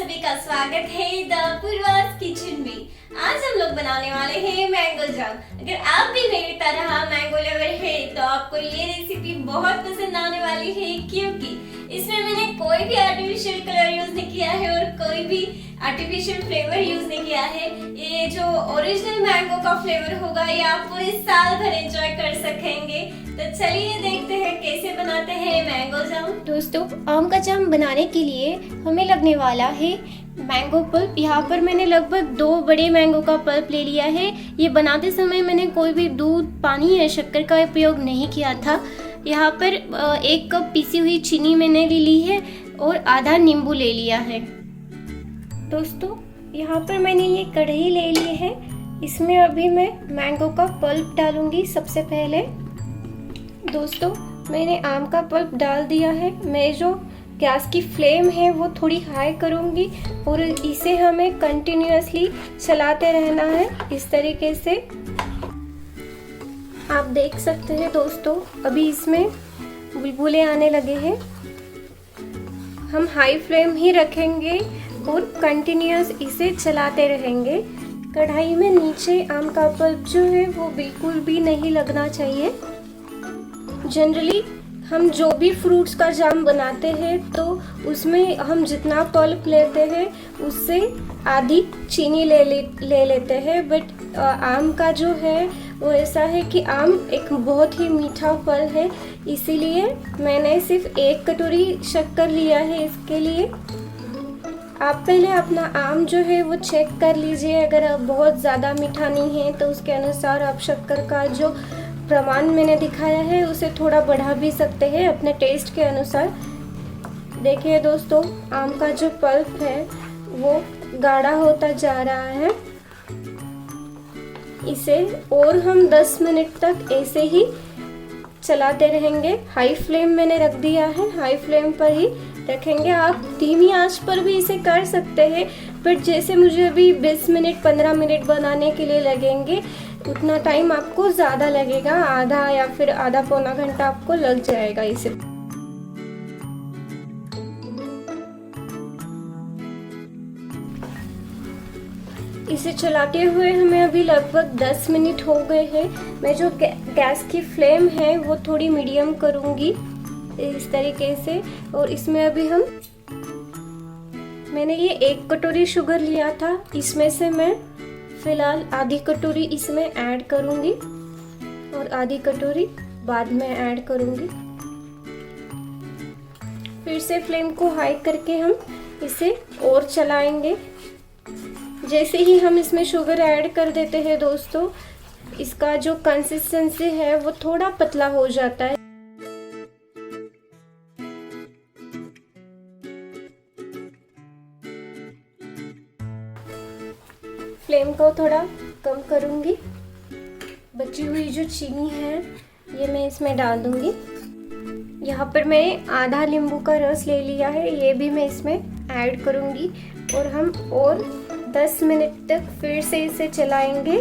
सभी का स्वागत है द पूर्वास किचन में। आज हम लोग बनाने वाले हैं मैंगो जाम। अगर आप भी मेरी तरह मैंगो लवर है तो आपको ये रेसिपी बहुत पसंद आने वाली है, क्योंकि इसमें मैंने कोई भी आर्टिफिशियल कलर यूज नहीं किया है और कोई भी आर्टिफिशियल फ्लेवर यूज नहीं किया है। ये जो ओरिजिनल मैंगो का फ्लेवर होगा ये आप पूरे साल भर एंजॉय कर सकेंगे। तो चलिए देखते हैं कैसे बनाते हैं मैंगो जाम। दोस्तों, आम का जाम बनाने के लिए हमें लगने वाला है मैंगो पल्प। यहाँ पर मैंने लगभग 2 बड़े मैंगो का पल्प ले लिया है। ये बनाते समय मैंने कोई भी दूध, पानी या शक्कर का उपयोग नहीं किया था। यहाँ पर 1 कप पीसी हुई चीनी मैंने ले ली है और आधा नींबू ले लिया है। दोस्तों, यहाँ पर मैंने ये कढ़ाई ले ली है। इसमें अभी मैं मैंगो का पल्प डालूंगी। सबसे पहले दोस्तों, मैंने आम का पल्प डाल दिया है। मैं जो गैस की फ्लेम है वो थोड़ी हाई करूंगी और इसे हमें कंटिन्यूअसली चलाते रहना है इस तरीके से। आप देख सकते हैं दोस्तों, अभी इसमें बुलबुले आने लगे हैं। हम हाई फ्लेम ही रखेंगे और कंटिन्यूअस इसे चलाते रहेंगे। कढ़ाई में नीचे आम का पल्प जो है वो बिल्कुल भी नहीं लगना चाहिए। जनरली हम जो भी फ्रूट्स का जाम बनाते हैं तो उसमें हम जितना पल्प लेते हैं उससे आधी चीनी ले लेते हैं। बट आम का जो है वो ऐसा है कि आम एक बहुत ही मीठा फल है, इसीलिए मैंने सिर्फ 1 कटोरी शक्कर लिया है इसके लिए। आप पहले अपना आम जो है वो चेक कर लीजिए। अगर बहुत ज़्यादा मीठा नहीं है तो उसके अनुसार आप शक्कर का जो प्रमाण मैंने दिखाया है उसे थोड़ा बढ़ा भी सकते हैं अपने टेस्ट के अनुसार। देखिए दोस्तों, आम का जो पल्प है वो गाढ़ा होता जा रहा है। इसे और हम 10 मिनट तक ऐसे ही चलाते रहेंगे। हाई फ्लेम मैंने रख दिया है, हाई फ्लेम पर ही रखेंगे। आप धीमी आंच पर भी इसे कर सकते हैं, बट जैसे मुझे अभी 20 मिनट 15 मिनट बनाने के लिए लगेंगे उतना टाइम आपको ज़्यादा लगेगा। आधा या फिर आधा पौना घंटा आपको लग जाएगा इसे। इसे चलाते हुए हमें अभी लगभग 10 मिनट हो गए हैं। मैं जो गैस की फ्लेम है वो थोड़ी मीडियम करूंगी इस तरीके से। और इसमें अभी मैंने ये 1 कटोरी शुगर लिया था, इसमें से मैं फिलहाल आधी कटोरी इसमें ऐड करूंगी और आधी कटोरी बाद में ऐड करूंगी। फिर से फ्लेम को हाई करके हम इसे और चलाएंगे। जैसे ही हम इसमें शुगर ऐड कर देते हैं दोस्तों, इसका जो कंसिस्टेंसी है वो थोड़ा पतला हो जाता है। फ्लेम को थोड़ा कम करूंगी। बची हुई जो चीनी है ये मैं इसमें डाल दूंगी। यहाँ पर मैं आधा नींबू का रस ले लिया है, ये भी मैं इसमें ऐड करूंगी और हम और 10 मिनट तक फिर से इसे चलाएंगे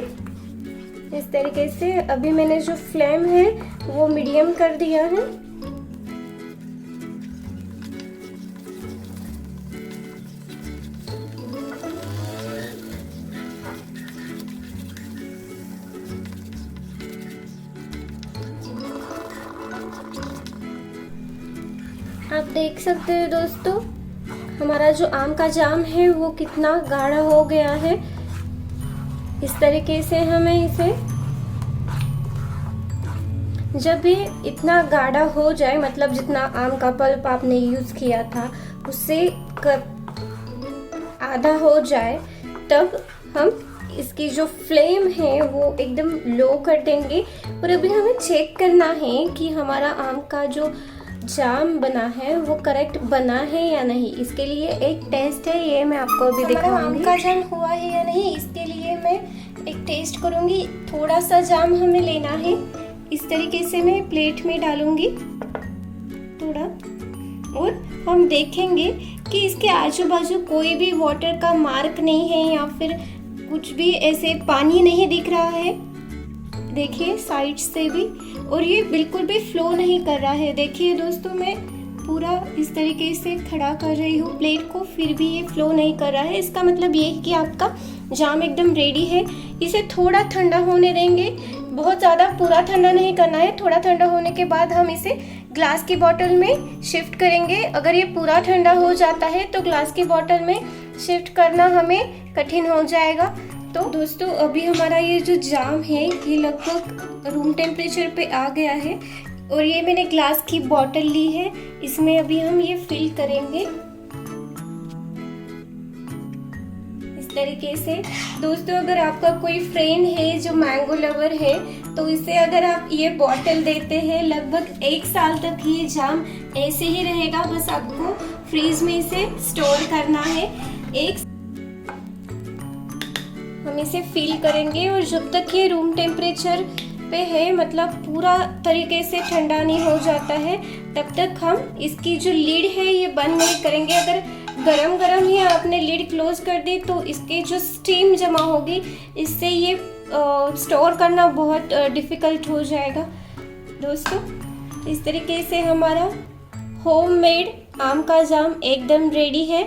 इस तरीके से। अभी मैंने जो फ्लेम है वो मीडियम कर दिया है। आप देख सकते हैं दोस्तों, हमारा जो आम का जाम है वो कितना गाढ़ा हो गया है। इस तरीके से हमें इसे, जब ये इतना गाढ़ा हो जाए, मतलब जितना आम का पल्प आपने यूज किया था उससे आधा हो जाए, तब हम इसकी जो फ्लेम है वो एकदम लो कर देंगे। और अभी हमें चेक करना है कि हमारा आम का जो जाम बना है वो करेक्ट बना है या नहीं। इसके लिए एक टेस्ट है, ये मैं आपको अभी दिखाऊंगी। आम का जाम हुआ है या नहीं इसके लिए मैं एक टेस्ट करूंगी। थोड़ा सा जाम हमें लेना है, इस तरीके से मैं प्लेट में डालूंगी थोड़ा, और हम देखेंगे कि इसके आजू बाजू कोई भी वाटर का मार्क नहीं है या फिर कुछ भी ऐसे पानी नहीं दिख रहा है। देखिए साइड से भी, और ये बिल्कुल भी फ्लो नहीं कर रहा है। देखिए दोस्तों, मैं पूरा इस तरीके से खड़ा कर रही हूँ प्लेट को, फिर भी ये फ्लो नहीं कर रहा है। इसका मतलब ये है कि आपका जाम एकदम रेडी है। इसे थोड़ा ठंडा होने देंगे, बहुत ज़्यादा पूरा ठंडा नहीं करना है। थोड़ा ठंडा होने के बाद हम इसे ग्लास की बॉटल में शिफ्ट करेंगे। अगर ये पूरा ठंडा हो जाता है तो ग्लास की बॉटल में शिफ्ट करना हमें कठिन हो जाएगा। तो दोस्तों अभी हमारा ये जो जाम है ये लगभग रूम टेम्परेचर पे आ गया है और ये मैंने ग्लास की बॉटल ली है, इसमें अभी हम ये फिल करेंगे इस तरीके से। दोस्तों अगर आपका कोई फ्रेंड है जो मैंगो लवर है तो इसे अगर आप ये बॉटल देते हैं, लगभग 1 साल तक ये जाम ऐसे ही रहेगा। बस आपको फ्रीज में इसे स्टोर करना है। हम इसे फिल करेंगे और जब तक ये रूम टेम्परेचर पे है, मतलब पूरा तरीके से ठंडा नहीं हो जाता है, तब तक हम इसकी जो लीड है ये बंद नहीं करेंगे। अगर गरम गरम ही आपने लीड क्लोज कर दी तो इसकी जो स्टीम जमा होगी इससे ये स्टोर करना बहुत डिफ़िकल्ट हो जाएगा। दोस्तों इस तरीके से हमारा होममेड आम का जाम एकदम रेडी है।